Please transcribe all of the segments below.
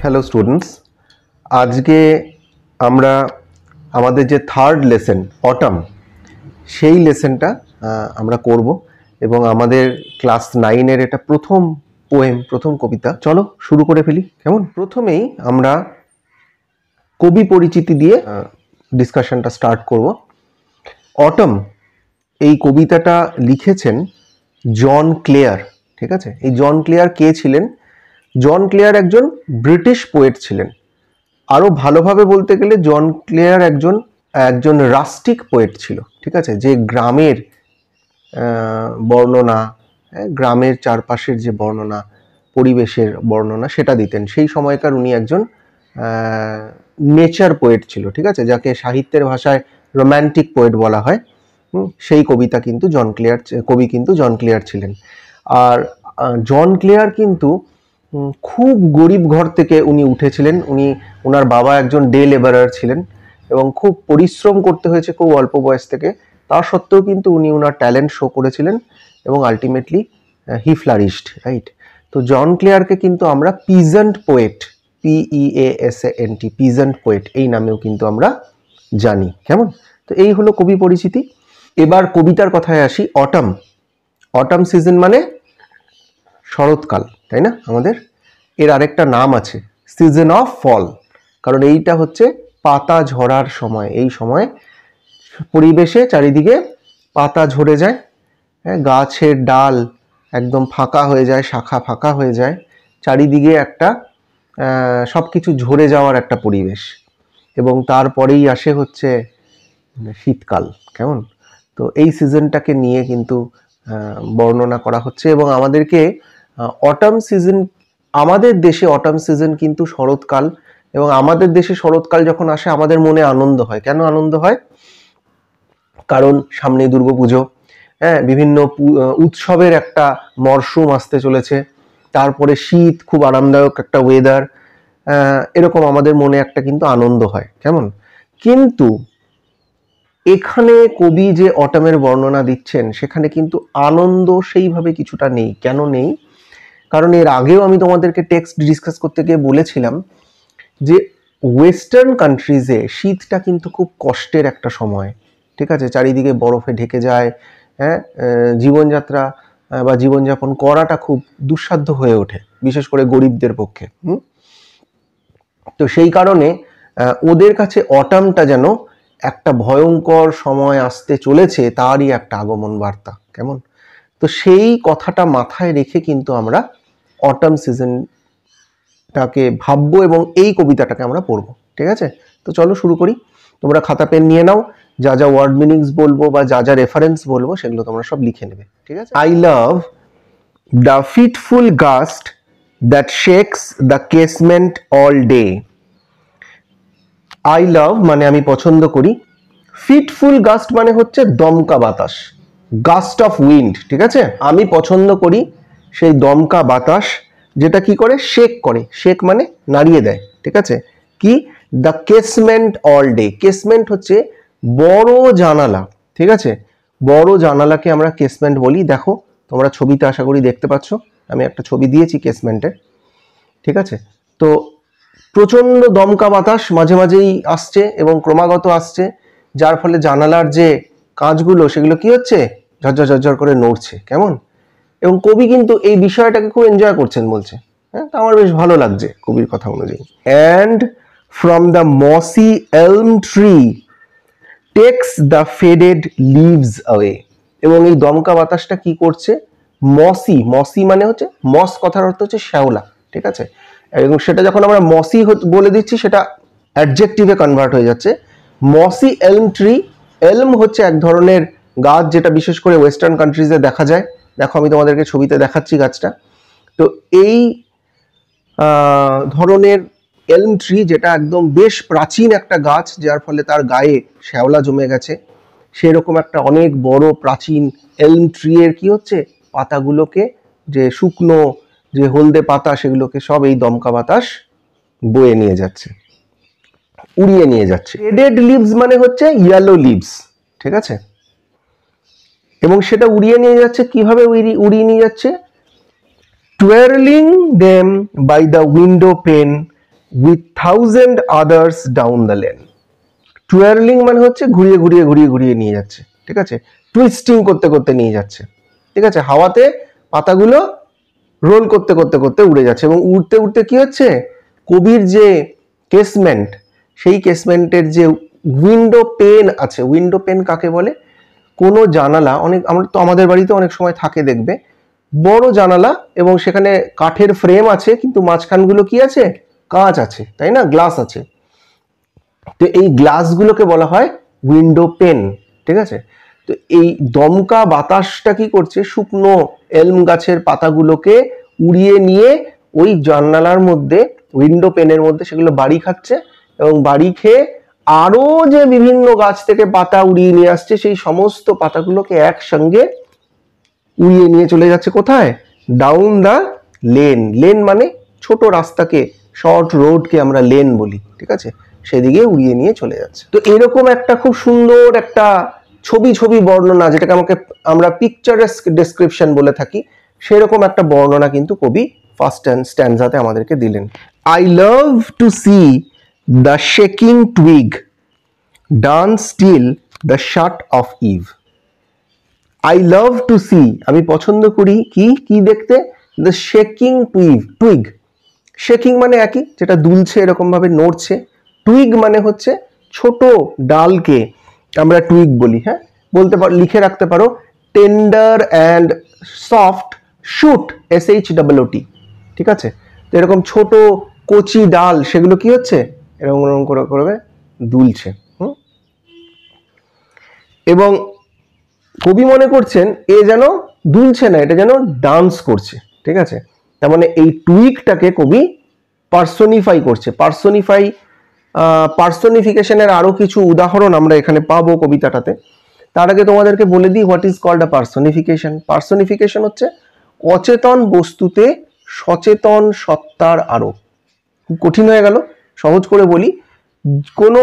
Hello students, আজকে আমরা আমাদের যে থার্ড লেসন অটাম সেই লেসনটা আমরা করব এবং আমাদের ক্লাস 9-এর এটা প্রথম পোয়েম, প্রথম কবিতা। চলো শুরু করে ফেলি। কেমন? প্রথমেই আমরা কবি পরিচিতি দিয়ে ডিসকাশনটা স্টার্ট করব। অটাম এই কবিতাটা লিখেছেন জন ক্লেয়ার। ঠিক আছে, এই জন ক্লেয়ার কে ছিলেন? জন ক্লেয়ার একজন ব্রিটিশ পোয়েট ছিলেন। আরো ভালোভাবে বলতে গেলে জন ক্লেয়ার একজন রাস্টিক পোয়েট ছিল। ঠিক আছে, যে গ্রামের বর্ণনা, গ্রামের চারপাশের যে বর্ণনা, পরিবেশের বর্ণনা সেটা দিতেন। সেই সময়কার উনি একজন নেচার পোয়েট ছিল। ঠিক আছে, যাকে সাহিত্যের ভাষায় রোম্যান্টিক পোয়েট বলা হয়। সেই কবি কিন্তু জন ক্লেয়ার ছিলেন। আর জন ক্লেয়ার কিন্তু খুব গরিব ঘর থেকে উনি উঠেছিলেন। ওনার বাবা একজন ডে লেবারার ছিলেন এবং খুব পরিশ্রম করতে হয়েছে খুব অল্প বয়স থেকে। তা সত্ত্বেও কিন্তু উনি ওনার ট্যালেন্ট শো করেছিলেন এবং আলটিমেটলি হি ফ্লারিশড, রাইট? তো জন ক্লেয়ারকে কিন্তু আমরা peasant poet, PEASANT, peasant poet এই নামেও কিন্তু আমরা জানি। কেমন? তো এই হলো কবি পরিচিতি। এবার কবিতার কথায় আসি। অটাম সিজন মানে শরৎকাল, তাই না? আমাদের এর আরেকটা নাম আছে সিজন অফ ফল, কারণ এইটা হচ্ছে পাতা ঝরার সময়। এই সময় পরিবেশে চারিদিকে পাতা ঝরে যায়, গাছের ডাল একদম ফাঁকা হয়ে যায়, শাখা ফাঁকা হয়ে যায়, চারিদিকে একটা সবকিছু ঝরে যাওয়ার একটা পরিবেশ। এবং তারপরেই আসে হচ্ছে শীতকাল। কেমন? তো এই সিজনটাকে নিয়ে কিন্তু বর্ণনা করা হচ্ছে এবং আমাদেরকে অটাম সিজন, আমাদের দেশে অটাম সিজন কিন্তু শরৎকাল, এবং আমাদের দেশে শরৎকাল যখন আসে আমাদের মনে আনন্দ হয়। কেন আনন্দ হয়? কারণ সামনে দুর্গাপুজো, বিভিন্ন উৎসবের একটা মরশুম আসতে চলেছে, তারপরে শীত, খুব আরামদায়ক একটা ওয়েদার, এরকম আমাদের মনে একটা কিন্তু আনন্দ হয়। কেমন? কিন্তু এখানে কবি যে অটামের বর্ণনা দিচ্ছেন সেখানে কিন্তু আনন্দ সেইভাবে কিছুটা নেই। কেন নেই? কারণ এর আগেও আমি তোমাদেরকে টেক্সট ডিসকাস করতে গিয়ে বলেছিলাম যে ওয়েস্টার্ন কান্ট্রিজে শীতটা কিন্তু খুব কষ্টের একটা সময়। ঠিক আছে, চারিদিকে বরফে ঢেকে যায়, জীবনযাত্রা বা জীবনযাপন করাটা খুব দুঃসাধ্য হয়ে ওঠে, বিশেষ করে গরিবদের পক্ষে। তো সেই কারণে ওদের কাছে অটামটা যেন একটা ভয়ঙ্কর সময় আসতে চলেছে, তারই একটা আগমন বার্তা। কেমন? তো সেই কথাটা মাথায় রেখে কিন্তু আমরা অটাম সিজনটাকে ভাববো এবং এই কবিতাটাকে আমরা পড়বো। ঠিক আছে, তো চলো শুরু করি। তোমরা খাতা পেন নিয়ে নাও, যা যা ওয়ার্ড মিনিংস বলবো বা যা যা রেফারেন্স বলবো সেগুলো তোমরা সব লিখে নেবে। ঠিক আছে। I love the fitful gust that shakes the casement all day. I love মানে আমি পছন্দ করি, ফিটফুল গাস্ট মানে হচ্ছে দমকা বাতাস, গাস্ট অফ উইন্ড। ঠিক আছে, আমি পছন্দ করি সেই দমকা বাতাস যেটা কি করে, শেক করে। শেক মানে নাড়িয়ে দেয়। ঠিক আছে, কি? The casement all day. Casement হচ্ছে বড় জানালা। ঠিক আছে, বড় জানালাকে আমরা কেসমেন্ট বলি। দেখো তোমরা ছবিতে আশা করি দেখতে পাচ্ছ, আমি একটা ছবি দিয়েছি কেসমেন্টের। ঠিক আছে, তো প্রচন্ড দমকা বাতাস মাঝে মাঝেই আসছে এবং ক্রমাগত আসছে, যার ফলে জানালার যে কাঁচগুলো সেগুলো কি হচ্ছে, ঝরঝর ঝরঝর করে নড়ছে। কেমন? এবং কবি কিন্তু এই বিষয়টাকে খুব এনজয় করছেন বলছে। তো আমার বেশ ভালো লাগছে কবির কথা অনুযায়ী। And from the mossy elm tree takes the faded leaves away. এবং এই দমকা বাতাসটা কি করছে, মসি মানে হচ্ছে, মস কথার অর্থ হচ্ছে শ্যাওলা। ঠিক আছে, এবং সেটা যখন আমরা মসি বলে দিচ্ছি সেটা অ্যাডজেক্টিভে কনভার্ট হয়ে যাচ্ছে। মসি এলম ট্রি, এলম হচ্ছে এক ধরনের গাছ যেটা বিশেষ করে ওয়েস্টার্ন কান্ট্রিজে দেখা যায়। দেখো আমি তোমাদেরকে ছবিতে দেখাচ্ছি গাছটা। তো এই ধরনের এলম ট্রি, যেটা একদম বেশ প্রাচীন একটা গাছ, যার ফলে তার গায়ে শ্যাওলা জমে গেছে, সেরকম একটা অনেক বড় প্রাচীন এলম ট্রি এর কি হচ্ছে, পাতাগুলোকে, যে শুকনো যে হলদে পাতা সেগুলোকে সব এই দমকা বাতাস বয়ে নিয়ে যাচ্ছে, উড়িয়ে নিয়ে যাচ্ছে। ফেডেড লিভস মানে হচ্ছে ইয়েলো লিভস। ঠিক আছে, এবং সেটা উড়িয়ে নিয়ে যাচ্ছে কিভাবে, উড়িয়ে নিয়ে যাচ্ছে, twirling them by the window pane with thousand others down the lane. টুয়ারলিং মানে হচ্ছে ঘুরিয়ে ঘুরিয়ে ঘুরিয়ে ঘুরিয়ে নিয়ে যাচ্ছে, ঠিক আছে, টুইস্টিং করতে করতে নিয়ে যাচ্ছে, ঠিক আছে, হাওয়াতে পাতাগুলো রোল করতে করতে করতে উড়ে যাচ্ছে এবং উড়তে উড়তে কি হচ্ছে, কবির যে কেসমেন্ট, সেই কেসমেন্টের যে উইন্ডো পেন আছে, উইন্ডো পেন কাকে বলে, কোনো জানালা, অনেক আমরা তো আমাদের বাড়িতে অনেক সময় থাকে দেখবে বড় জানালা এবং সেখানে কাঠের ফ্রেম আছে কিন্তু মাঝখানগুলো কি আছে, কাঁচ আছে, তাই না, গ্লাস আছে, তো এই গ্লাসগুলোকে বলা হয় উইন্ডো পেন, ঠিক আছে। তো এই দমকা বাতাসটা কি করছে, শুকনো এলম গাছের পাতাগুলোকে উড়িয়ে নিয়ে ওই জানালার মধ্যে, উইন্ডো পেনের মধ্যে সেগুলো বাড়ি খাচ্ছে এবং বাড়ি খেয়ে আরো যে বিভিন্ন গাছ থেকে পাতা উড়িয়ে নিয়ে আসছে সেই সমস্ত পাতাগুলোকে একসঙ্গে উড়িয়ে নিয়ে চলে যাচ্ছে কোথায়, ডাউন দা লেন। লেন মানে ছোট রাস্তাকে, শর্ট রোডকে আমরা লেন বলি, ঠিক আছে, সেদিকে উড়িয়ে নিয়ে চলে যাচ্ছে। তো এরকম একটা খুব সুন্দর একটা ছবি ছবি বর্ণনা, যেটাকে আমরা পিকচারেস্ক ডেসক্রিপশন বলে থাকি, সেরকম একটা বর্ণনা কিন্তু কবি ফার্স্ট স্ট্যান্জাতে আমাদেরকে দিলেন। I love to see the shaking twig dance till the shut of eve. I love to see, আমি পছন্দ করি কি কি দেখতে, দ্য শেকিং টুইগ। শেকিং মানে একই, যেটা দুলছে, এরকম ভাবে নড়ছে। টুইগ মানে হচ্ছে ছোট ডালকে আমরা টুইগ বলি, হ্যাঁ, বলতে পারো, লিখে রাখতে পারো, tender and soft shoot, SHOOT, ঠিক আছে। তো এরকম ছোট কচি ডাল, সেগুলো কি হচ্ছে, এরকম এরকম করে করে দুলছে। এবং কবি মনে করছেন এ যেন দুলছে না, এটা যেন ডান্স করছে, ঠিক আছে। তার মানে এই টুইগটাকে কবি পার্সোনিফাই করছে। পার্সোনিফিকেশনের আরো কিছু উদাহরণ আমরা এখানে পাবো কবিতাটাতে। তার আগে তোমাদেরকে বলে দিই what is called a personification. Personification হচ্ছে অচেতন বস্তুতে সচেতন সত্তার আরোপ। কঠিন হয়ে গেল, সহজ করে বলি, কোনো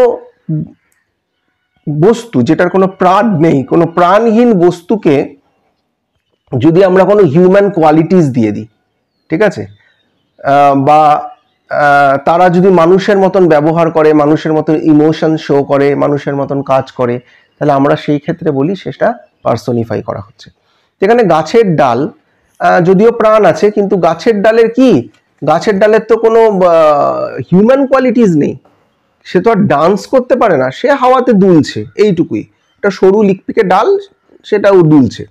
বস্তু যেটার কোনো প্রাণ নেই, কোনো প্রাণহীন বস্তুকে যদি আমরা কোনো হিউম্যান কোয়ালিটিস দিয়ে দিই, ঠিক আছে, বা তারা যদি মানুষের মতন ব্যবহার করে, মানুষের মতন ইমোশন শো করে, মানুষের মতন কাজ করে, তাহলে আমরা সেই ক্ষেত্রে বলি সেটা পার্সোনিফাই করা হচ্ছে। যেখানে গাছের ডাল, যদিও প্রাণ আছে কিন্তু গাছের ডালের কি, গাছের ডালের তো কোনো হিউম্যান কোয়ালিটিস নেই, সে তো আর ডান্স করতে পারে না, সে হাওয়াতে দুলছে, এইটুকুই, একটা সরু লিকপিকে ডাল, সেটাও দুলছে।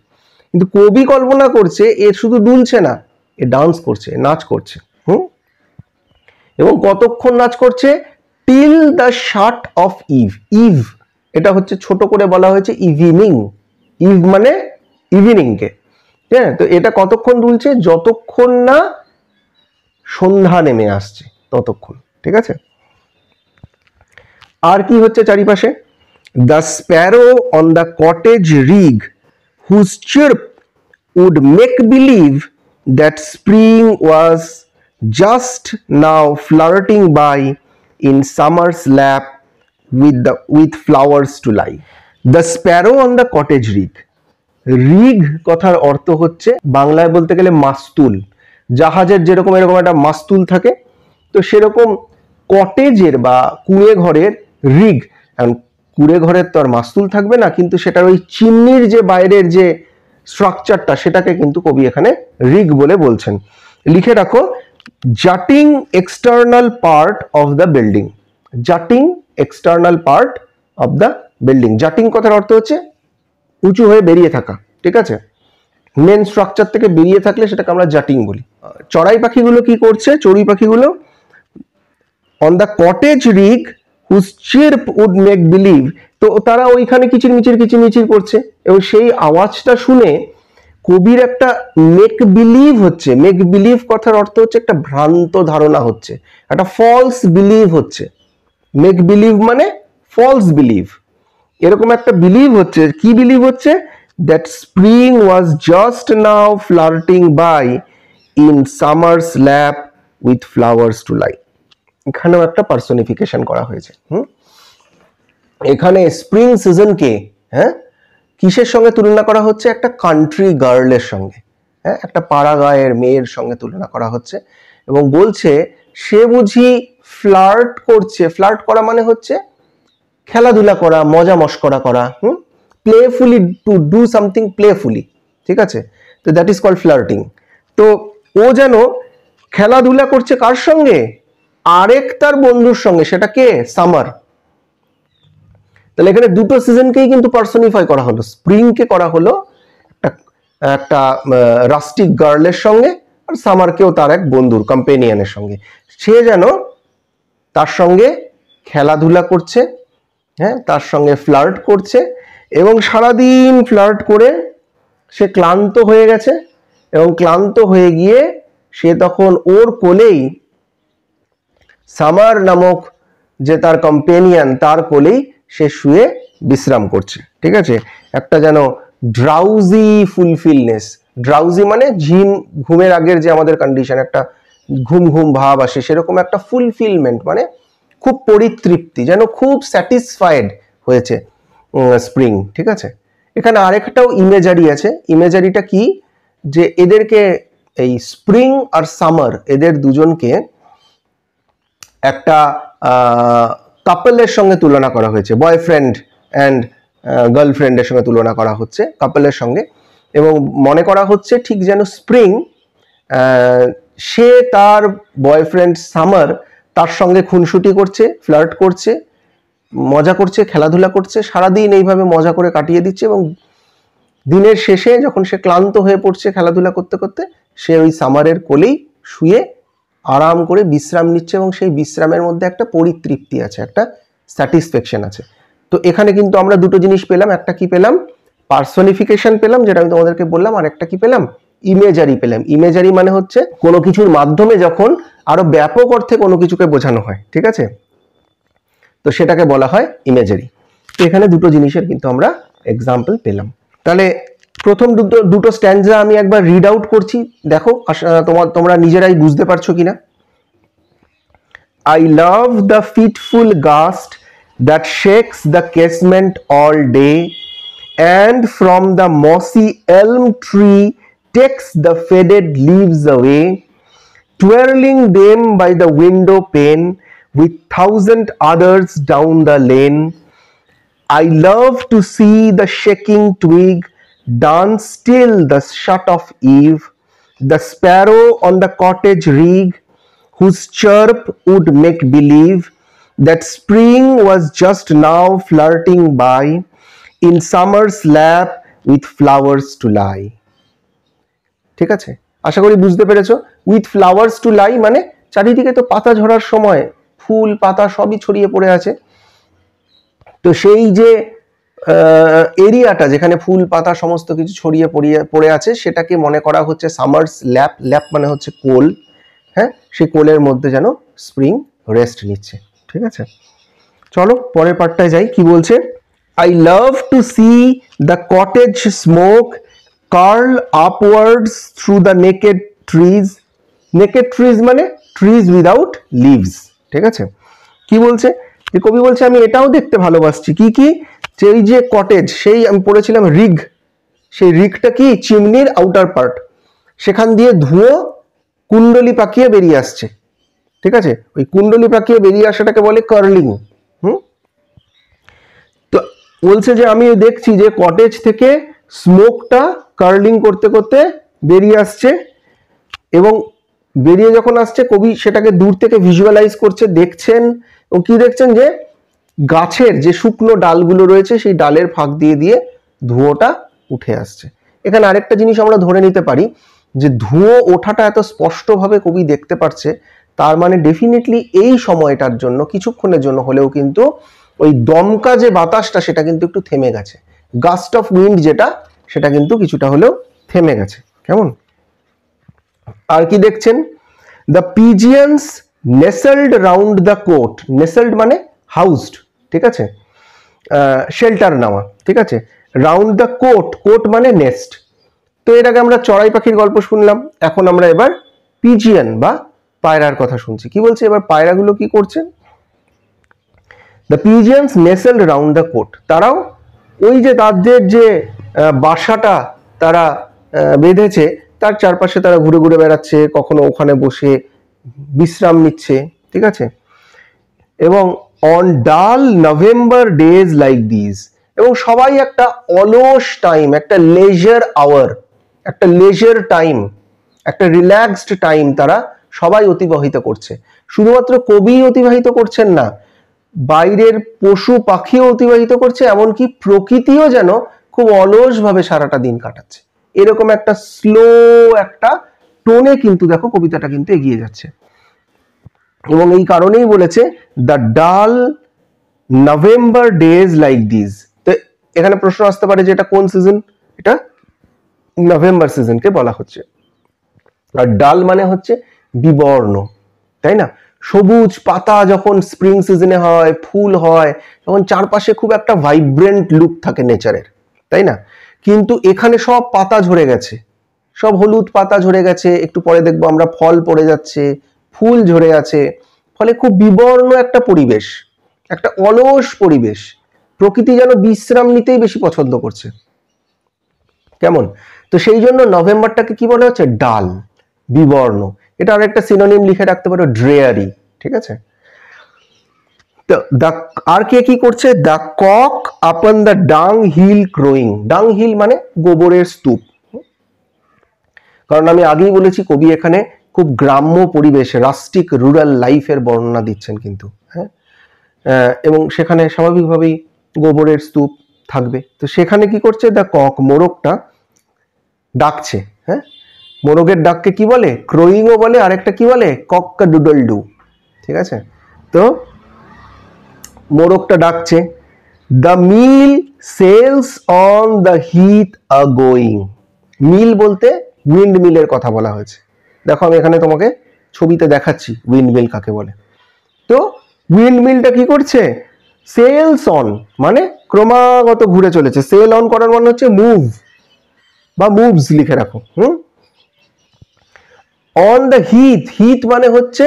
কিন্তু কবি কল্পনা করছে এ শুধু দুলছে না, এ ডান্স করছে, নাচ করছে। এবং কতক্ষণ নাচ করছে, till the shut of eve. Eve এটা হচ্ছে ছোট করে বলা হয়েছে ইভিনিং, ইভ মানে ইভিনিংকে, হ্যাঁ। তো এটা কতক্ষণ দুলছে, যতক্ষণ না সন্ধ্যা নেমে আসছে ততক্ষণ, ঠিক আছে। আর কি হচ্ছে চারিপাশে, the sparrow on the cottage rig whose chirp would make believe that spring was just now flirting by in summer's lap with flowers to lie. The sparrow on the cottage rig. Rig কথার অর্থ হচ্ছে বাংলায় বলতে গেলে মাস্তুল। জাহাজের যেরকম এরকম একটা মাস্তুল থাকে, তো সেরকম কটেজের বা কুঁড়ে ঘরের রিগ, কুঁড়ে ঘরের তো আর মাস্তুল থাকবে না, কিন্তু সেটার ওই চিমনির যে বাইরের যে স্ট্রাকচারটা, সেটাকে কিন্তু কবি এখানে রিগ বলে বলছেন। লিখে রাখো, jutting external part of the building. Jutting external part of the building. Jutting কথার অর্থ হচ্ছে উঁচু হয়ে বেরিয়ে থাকা, ঠিক আছে, মেন স্ট্রাকচার থেকে বেরিয়ে থাকলে সেটাকে আমরা জাটিং বলি। চড়াই পাখিগুলো কি করছে, চড়ুই পাখিগুলো on the cottage rig whose chirp would make believe, তো তারা ওইখানে কিচিরমিচির করছে এবং সেই আওয়াজটা শুনে কবির একটা মেক বিলিভ হচ্ছে। মেক বিলিভ কথার অর্থ হচ্ছে একটা ভ্রান্ত ধারণা হচ্ছে, একটা ফলস বিলিভ হচ্ছে। মেক বিলিভ মানে ফলস বিলিভ, এরকম একটা বিলিভ হচ্ছে। কি বিলিভ হচ্ছে, that spring was just now flirting by in summer's lap with flowers to lie. এখানেও একটা পার্সোনিফিকেশন করা হয়েছে। এখানে স্প্রিং সিজনকে, হ্যাঁ, কিসের সঙ্গে তুলনা করা হচ্ছে, একটা কান্ট্রি গার্লের সঙ্গে, হ্যাঁ, একটা পাড়া গাঁয়ের মেয়ের সঙ্গে তুলনা করা হচ্ছে এবং বলছে সে বুঝি ফ্লার্ট করছে, ফ্লার্ট করা মানে হচ্ছে খেলাধুলা করা, মজা মস্করা করা, প্লেফুলি, টু ডু সামথিং প্লেফুলি, ঠিক আছে? তো দ্যাট ইজ কল্ড ফ্লার্টিং। তো ও যেন খেলাধুলা করছে কার সঙ্গে? আরেক তার বন্ধুর সঙ্গে, সেটা কে? সামার। তাহলে এখানে দুটো সিজনকেই কিন্তু পার্সনিফাই করা হলো, স্প্রিংকে করা হলো একটা রাস্টিক গার্লের সঙ্গে, আর সামারকেও তার এক বন্ধুর, কম্পেনিয়নের সঙ্গে। সে যেন তার সঙ্গে খেলাধুলা করছে, হ্যাঁ, তার সঙ্গে ফ্লার্ট করছে, এবং সারাদিন ফ্লার্ট করে সে ক্লান্ত হয়ে গেছে, এবং ক্লান্ত হয়ে গিয়ে সে তখন ওর কোলেই, সামার নামক যে তার কম্পেনিয়ন, তার কোলেই সে শুয়ে বিশ্রাম করছে, ঠিক আছে? একটা যেন ড্রাউজি ফুলফিলনেস, ড্রাউজি মানে ঘুমের আগের যে আমাদের কন্ডিশন, একটা ঘুম ঘুম ভাব আসে, সেরকম একটা ফুলফিলমেন্ট মানে খুব পরিতৃপ্তি, যেন খুব স্যাটিসফাইড হয়েছে স্প্রিং, ঠিক আছে? এখানে আরেকটাও ইমেজারি আছে। ইমেজারিটা কি? যে এদেরকে, এই স্প্রিং আর সামার, এদের দুজনকে একটা কাপলের সঙ্গে তুলনা করা হয়েছে, বয়ফ্রেন্ড অ্যান্ড গার্লফ্রেন্ডের সঙ্গে তুলনা করা হচ্ছে, কাপলের সঙ্গে। এবং মনে করা হচ্ছে ঠিক যেন স্প্রিং, সে তার বয়ফ্রেন্ড সামার, তার সঙ্গে খুনসুটি করছে, ফ্লার্ট করছে, মজা করছে, খেলাধুলা করছে, সারাদিন এইভাবে মজা করে কাটিয়ে দিচ্ছে, এবং দিনের শেষে যখন সে ক্লান্ত হয়ে পড়ছে খেলাধুলা করতে করতে, সে ওই সামারের কোলেই শুয়ে আরাম করে বিশ্রাম নিচ্ছে, এবং সেই বিশ্রামের মধ্যে একটা পরিতৃপ্তি আছে, একটা স্যাটিসফ্যাকশন আছে। তো এখানে কিন্তু আমরা দুটো জিনিস পেলাম, একটা কি পেলাম? পার্সনিফিকেশন পেলাম, যেটা আমি তোমাদেরকে বললাম, আর একটা কি পেলাম? ইমেজারি পেলাম। ইমেজারি মানে হচ্ছে কোনো কিছুর মাধ্যমে যখন আরো ব্যাপক অর্থে কোনো কিছুকে বোঝানো হয়, ঠিক আছে? তো সেটাকে বলা হয় ইমেজারি। তো এখানে দুটো জিনিসের কিন্তু আমরা এক্সাম্পল পেলাম। তাহলে প্রথম দুটো স্ট্যান্জা আমি একবার রিড আউট করছি, দেখো তোমরা নিজেরাই বুঝতে পারছো কিনা। I love the fitful gust that shakes the casement all day, and from the mossy elm tree takes the faded leaves away, twirling them by the window pane with thousand others down the lane. I love to see the shaking twig dance till the shut of eve, the sparrow on the cottage rig, whose chirp would make believe that spring was just now flirting by in summer's lap with flowers to lie. ঠিক আছে? আশা করি বুঝতে পেরেছো। With flowers to লাই মানে চারিদিকে তো পাতা ঝরার সময় ফুল পাতা সবই ছড়িয়ে পড়ে আছে, তো সেই যে এরিয়াটা যেখানে ফুল পাতা সমস্ত কিছু ছড়িয়ে পড়ে আছে, সেটাকে মনে করা হচ্ছে সামার্স ল্যাপ। ল্যাপ মানে হচ্ছে কোল, হ্যাঁ, সেই কোলের মধ্যে যেন স্প্রিং রেস্ট নিচ্ছে, ঠিক আছে? চলো পরের পার্টটায় যাই। কি বলছে? I love to see the cottage smoke curl upwards through the naked trees. Naked trees মানে trees without leaves, ঠিক আছে? কি বলছে? যে কবি বলছে আমি এটাও দেখতে ভালোবাসছি, কি কি? যে এই যে কটেজ, সেই আমি পড়েছিলাম রিগ, সেই রিগটা কি? চিমনির আউটার পার্ট, সেখান দিয়ে ধুয়ো কুণ্ডলি পাকিয়ে বেরিয়ে আসছে, ঠিক আছে? ওই কুণ্ডলি পাকিয়ে বেরিয়ে আসাটাকে বলে কার্লিং। তো বলছে যে আমি দেখছি যে কটেজ থেকে স্মোকটা কার্লিং করতে করতে বেরিয়ে আসছে, এবং বেরিয়ে যখন আসছে কবি সেটাকে দূর থেকে ভিজুয়ালাইজ করছে, দেখছেন। ও কি দেখছেন? যে গাছের যে শুকনো ডালগুলো রয়েছে সেই ডালের ফাঁক দিয়ে দিয়ে ধুয়োটা উঠে আসছে। এখানে আরেকটা জিনিস আমরা ধরে নিতে পারি, যে ধুয়ো ওঠাটা এত স্পষ্টভাবে কবি দেখতে পারছে, তার মানে ডেফিনেটলি এই সময়টার জন্য কিছুক্ষণের জন্য হলেও কিন্তু ওই দমকা যে বাতাসটা সেটা কিন্তু একটু থেমে গেছে, গাস্ট অফ উইন্ড যেটা, সেটা কিন্তু কিছুটা হলেও থেমে গেছে। কেমন? আর কি দেখছেন? The pigeons nestled round the cote. Nestled মানে হাউসড, ঠিক আছে? শেল্টার নেওয়া, ঠিক আছে? রাউন্ড দ্য কোট, কোট মানে নেস্ট। তো এর আগে আমরা চড়াই পাখির গল্প শুনলাম, এখন আমরা এবার পিজিয়ন বা পায়রার কথা শুনছি। কি বলছে এবার? পায়রাগুলো কি করছে? The pigeons nestled round the coat, তারাও ওই যে তাদের যে বাসাটা তারা বেঁধেছে তার চারপাশে তারা ঘুরে ঘুরে বেড়াচ্ছে, কখনো ওখানে বসে বিশ্রাম নিচ্ছে, ঠিক আছে? এবং অন ডাল নভেম্বর ডেজ লাইক দিস, এবং সবাই একটা অলস টাইম, একটা লেজার আওয়ার, একটা লেজার টাইম, একটা রিল্যাক্সড টাইম তারা সবাই অতিবাহিত করছে। শুধুমাত্র কবি অতিবাহিত করছেন না, বাইরের পশু পাখিও অতিবাহিত করছে, এমনকি প্রকৃতিও যেন খুব অলসভাবে সারাটা দিন কাটাচ্ছে। এরকম একটা স্লো একটা টোনে কিন্তু দেখো কবিতাটা কিন্তু এগিয়ে যাচ্ছে। এবং এই কারণেই বলেছে দ্য ডাল নভেম্বর ডেজ লাইক দিস। তো এখানে প্রশ্ন আসতে পারে যে এটা কোন সিজন? এটা নভেম্বর সিজনকে বলা হচ্ছে। আর ডাল মানে হচ্ছে বিবর্ণ, তাই না? সবুজ পাতা যখন স্প্রিং সিজনে হয়, ফুল হয়, তখন চারপাশে খুব একটা ভাইব্রেন্ট লুক থাকে নেচারের, তাই না? কিন্তু এখানে সব পাতা ঝরে গেছে, সব হলুদ পাতা ঝরে গেছে, একটু পরে দেখবো আমরা ফল পড়ে যাচ্ছে, ফুল ঝরে আছে, ফলে খুব বিবর্ণ একটা পরিবেশ, একটা অলস পরিবেশ। প্রকৃতি যেন বিশ্রাম নিতেই বেশি পছন্দ করছে, কেমন? তো সেই জন্য নভেম্বরটাকে কি বলা হচ্ছে? ডাল, বিবর্ণ। এটা আর একটা সিনোনিম লিখে রাখতে পারো, ড্রেয়ারি, ঠিক আছে? তো আর কে কি করছে? দ্য কক আপন দ্য ডাং হিল ক্রোয়িং। ডাং হিল মানে গোবরের স্তূপ। কারণ আমি আগেই বলেছি কবি এখানে খুব গ্রাম্য পরিবেশ, রাস্টিক রুরাল লাইফের বর্ণনা দিচ্ছেন কিন্তু, হ্যাঁ। এবং সেখানে স্বাভাবিকভাবেই গোবরের স্তূপ থাকবে। তো সেখানে কি করছে? দ্য কক, মোরগটা ডাকছে, হ্যাঁ। মোরগের ডাককে কি বলে? ক্রোয়িংও বলে, আরেকটা কি বলে? কক্কা ডুডল ডু, ঠিক আছে? তো মোরগটা ডাকছে। The mill sails on the heath a going. Mill বলতে উইন্ড মিলের কথা বলা হয়েছে। দেখো আমি এখানে তোমাকে ছবিতে দেখাচ্ছি উইন্ড মিল কাকে বলে। তো উইন্ড মিলটা কি করছে? সেলস অন মানে ক্রমাগত ঘুরে চলেছে। সেল অন করার মানে হচ্ছে মুভ বা মুভস লিখে রাখো। অন দ্য হিথ, হিথ মানে হচ্ছে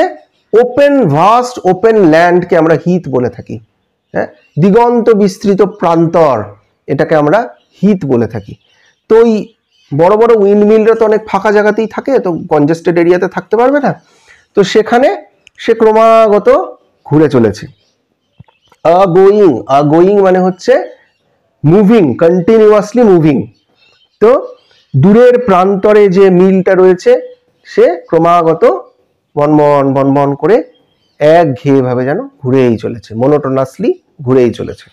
ওপেন, ভাস্ট ওপেন ল্যান্ডকে আমরা হিথ বলে থাকি, হ্যাঁ। দিগন্ত বিস্তৃত প্রান্তর, এটাকে আমরা হিথ বলে থাকি। তো ওই বড় বড় উইন্ডমিলরা তো অনেক ফাঁকা জায়গাতেই থাকে, তো কনজেস্টেড এরিয়াতে থাকতে পারবে না, তো সেখানে সে ক্রমাগত ঘুরে চলেছে। গোয়িং, গোয়িং মানে হচ্ছে মুভিং, কন্টিনিউয়াসলি মুভিং। তো দূরের প্রান্তরে যে মিলটা রয়েছে সে ক্রমাগত বনবন বনবন করে একঘেয়ে ভাবে যেন ঘুরেই চলেছে, মোনোটোনাসলি ঘুরেই চলেছে।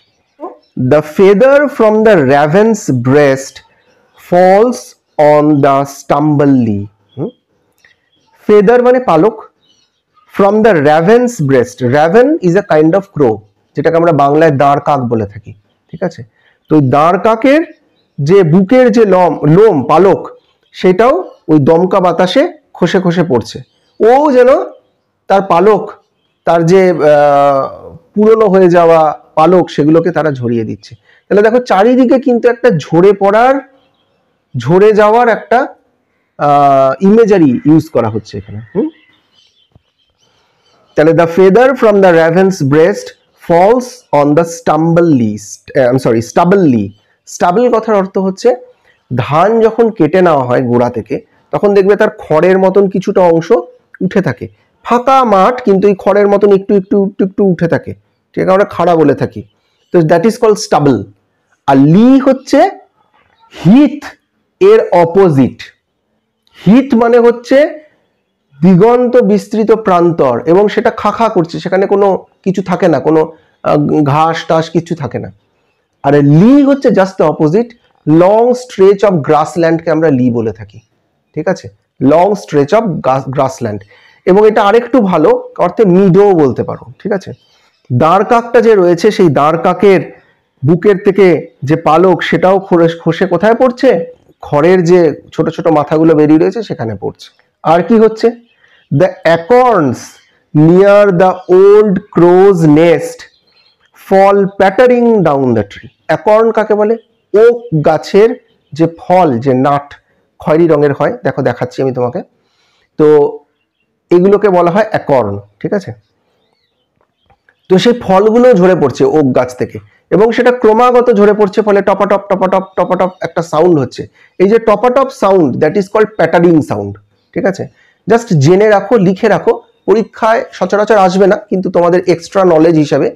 The feather from the raven's breast falls on the stubble lea. Feather মানে পালক, from the raven's breast, raven is a kind of crow, যেটাকে আমরা বাংলায় দাঁড় কাক বলে থাকি, ঠিক আছে? তো দাঁড় কাকের যে বুকের যে লোম পালক, সেটাও ওই দমকা বাতাসে খসে খসে পড়ছে। ও যেন তার পালক, তার যে পুরনো হয়ে যাওয়া পালক, সেগুলোকে তারা ঝরিয়ে দিচ্ছে। তাহলে দেখো চারিদিকে কিন্তু একটা ঝরে পড়ার, ঝরে যাওয়ার একটা ইমেজারি ইউজ করা হচ্ছে এখানে। তাহলে the feather from the raven's breast falls on the stubble lea, stubble lea. Stubble কথার অর্থ হচ্ছে ধান যখন কেটে নেওয়া হয় গোড়া থেকে, তখন দেখবে তার খড়ের মতন কিছুটা অংশ উঠে থাকে, ফাঁকা মাঠ কিন্তু এই খড়ের মতন একটু একটু একটু একটু উঠে থাকে, ঠিক আমরা খাড়া বলে থাকি। তো that is called stable. R lea হচ্ছে হিথ এর অপোজিট। হিথ মানে হচ্ছে দিগন্ত বিস্তৃত প্রান্তর, এবং সেটা খাখা করছে, সেখানে কোনো কিছু থাকে না, কোনো ঘাস টাস কিছু থাকে না। আর লি হচ্ছে just opposite, long stretch of গ্রাসল্যান্ডকে আমরা লি বলে থাকি, ঠিক আছে? Long stretch of grassland. এবং এটা আরেকটু ভালো অর্থে মিডো বলতে পারো, ঠিক আছে? দাঁড় কাকটা যে রয়েছে, সেই দাঁড় কাকের বুকের থেকে যে পালক, সেটাও খসে কোথায় পড়ছে? খড়ের যে ছোট ছোট মাথাগুলো বেরিয়ে রয়েছে সেখানে পড়ছে। আর কি হচ্ছে? The acorns near the old crow's nest fall pattering down the tree. Acorn কাকে বলে? ওক গাছের যে ফল, যে নাট খয়েরি রঙের হয়, দেখো দেখাচ্ছি আমি তোমাকে। তো এগুলোকে বলা হয় অ্যাকর্ন, ঠিক আছে? তো সেই ফলগুলো ঝরে পড়ছে ওক গাছ থেকে, এবং সেটা ক্রমাগত ঝরে পড়ছে, ফলে টপাটপ টপাটপ টপাটপ একটা সাউন্ড হচ্ছে। এই যে টপাটপ sound, that is called pattering sound, ঠিক আছে? জাস্ট জেনে রাখো, লিখে রাখো, পরীক্ষায় সচরাচর আসবে না, কিন্তু তোমাদের এক্সট্রা নলেজ হিসাবে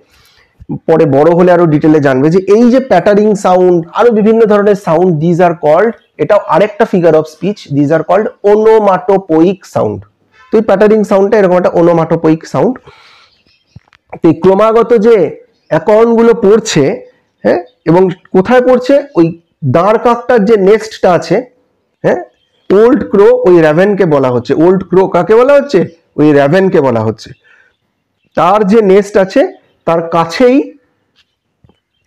পরে বড় হলে আরো ডিটেলে জানবে যে এই যে প্যাটারিং সাউন্ড, আরো বিভিন্ন ধরনের সাউন্ড, দিজ আর কল্ড, এটাও আরেকটা figure of speech, these are called onomatopoeic sound. তো এই প্যাটারিং সাউন্ডটা এরকম একটা ওনোমাটোপোয়িক সাউন্ড। তো এই ক্রমাগত যে অ্যাকর্ন গুলো পড়ছে, হ্যাঁ, এবং কোথায় পড়ছে, ওই দাঁড় কাকটার যে নেস্টটা আছে, হ্যাঁ, ওল্ড ক্রো, ওই র্যাভেনকে বলা হচ্ছে। ওল্ড ক্রো কাকে বলা হচ্ছে? ওই র্যাভেনকে বলা হচ্ছে। তার যে নেস্ট আছে তার কাছেই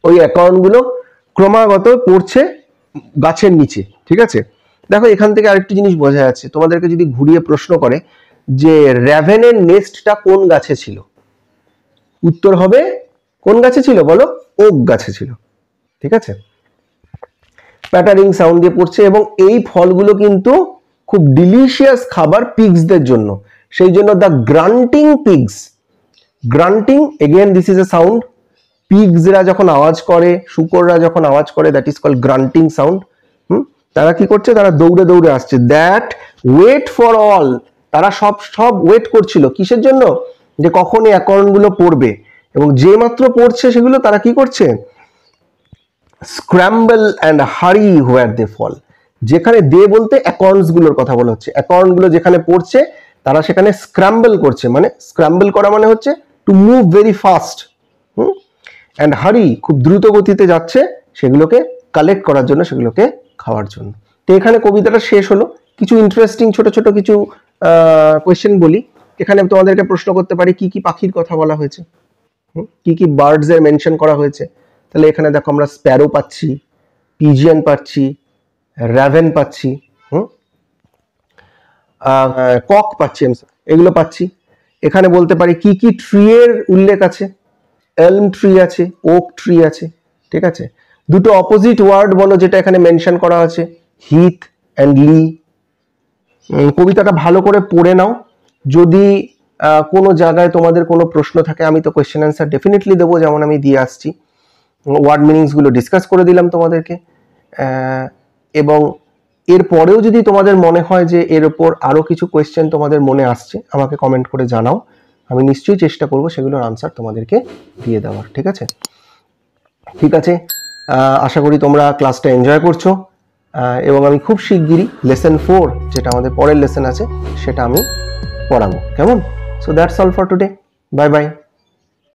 ওই অ্যাকর্ন গুলো ক্রমাগত পড়ছে গাছের নিচে, ঠিক আছে। দেখো এখান থেকে আরেকটি জিনিস বোঝা যাচ্ছে, তোমাদেরকে যদি ঘুরিয়ে প্রশ্ন করে যে র্যাভেনের নেস্টটা কোন গাছে ছিল, উত্তর হবে কোন গাছে ছিল বলো? ওক গাছে ছিল, ঠিক আছে। প্যাটারিং সাউন্ড দিয়ে পড়ছে, এবং এই ফলগুলো কিন্তু খুব ডিলিশিয়াস খাবার পিগসদের জন্য, সেই জন্য the grunting pigs, grunting again this is a sound, পিগসরা যখন আওয়াজ করে, শূকররা যখন আওয়াজ করে, that is called grunting sound. তারা কি করছে? তারা দৌড়ে দৌড়ে আসছে, দ্যাট ওয়েট ফর অল, তারা সব ওয়েট করছিল কিসের জন্য? যে কখন এই অ্যাকর্ন গুলো পড়বে, এবং যে মাত্র পড়ছে সেগুলো তারা কি করছে? স্ক্র্যাম্বল অ্যান্ড হারি হোয়ার দে ফল, যেখানে দে বলতে অ্যাকর্নস গুলোর কথা বলা হচ্ছে, অ্যাকর্ন গুলো যেখানে পড়ছে তারা সেখানে স্ক্র্যাম্বল করছে, মানে স্ক্র্যাম্বল করা মানে হচ্ছে to move very fast, and হারি খুব দ্রুত গতিতে যাচ্ছে সেগুলোকে কালেক্ট করার জন্য, সেগুলোকে খাওয়ার জন্য। তো এখানে কবিতাটা শেষ হলো। কিছু ইন্টারেস্টিং ছোট ছোট কিছু কোয়েশ্চেন বলি। এখানে তোমাদেরকে প্রশ্ন করতে পারি কি কি পাখির কথা বলা হয়েছে, কি কি বার্ডস এর মেনশন করা হয়েছে। তাহলে এখানে দেখো আমরা স্প্যারো পাচ্ছি, পিজিয়ান পাচ্ছি, র্যাভেন পাচ্ছি, কক পাচ্ছি, এগুলো পাচ্ছি। এখানে বলতে পারি কি কি ট্রি এর উল্লেখ আছে, এলম ট্রি আছে, ওক ট্রি আছে, ঠিক আছে। দুটো অপোজিট ওয়ার্ড বলো যেটা এখানে মেনশন করা আছে, হিথ অ্যান্ড লি। কবিতাটা ভালো করে পড়ে নাও। যদি কোনো জায়গায় তোমাদের কোনো প্রশ্ন থাকে, আমি তো কোয়েশ্চেন অ্যান্সার ডেফিনেটলি দেবো, যেমন আমি দিয়ে আসছি। ওয়ার্ড মিনিংস গুলো ডিসকাস করে দিলাম তোমাদেরকে, এবং এরপরেও যদি তোমাদের মনে হয় যে এর ওপর আরো কিছু কোয়েশ্চেন তোমাদের মনে আসছে, আমাকে কমেন্ট করে জানাও, আমি নিশ্চয়ই চেষ্টা করব সেগুলোর আনসার তোমাদেরকে দিয়ে দেওয়ার, ঠিক আছে। ঠিক আছে, আশা করি তোমরা ক্লাসটা এনজয় করছো, এবং আমি খুব শিগগিরই লেসন 4 যেটা আমাদের পরের লেসন আছে সেটা আমি পড়াবো, কেমন? So that's all for today, bye bye.